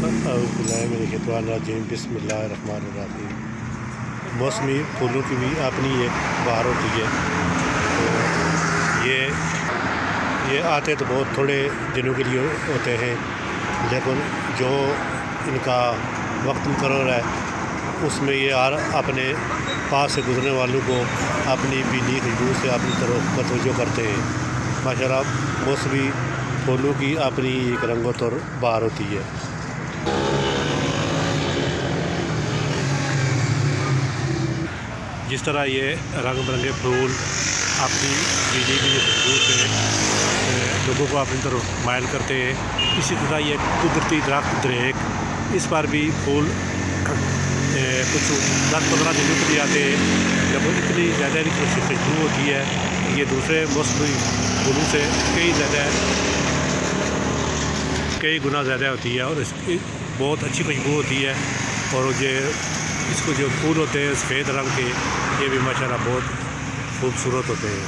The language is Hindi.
अऊज़ुबिल्लाहिमिनश्शैतानिर्रजीम बिस्मिल्लाहिर्रहमानिर्रहीम। मौसमी फूलों की भी अपनी एक बहार होती है। तो ये आते तो बहुत थोड़े दिनों के लिए होते हैं, लेकिन जो इनका वक्त मुकर्रर है उसमें ये अपने पास से गुजरने वालों को अपनी बीनी खुशबू से अपनी तरफ मतवज्जो करते हैं। माशाअल्लाह मौसमी फूलों की अपनी एक रंगत और बहार होती है। जिस तरह ये रंग बिरंगे फूल अपनी बीनी की खुशबू से लोगों को अपनी तरफ मायल करते हैं, इसी तरह ये कुदरती दरख्त दरेक, इस पर भी फूल कुछ 10-15 दिनों के लिए आते हैं। जब इतनी ज़्यादा इनकी खुशबू होती है, ये दूसरे मौसमी फूलों से कई गुना ज़्यादा होती है और इसकी बहुत अच्छी खुशबू होती है। और इसको जो फूल होते हैं सफ़ेद रंग के, ये भी माशाल्लाह बहुत खूबसूरत होते हैं।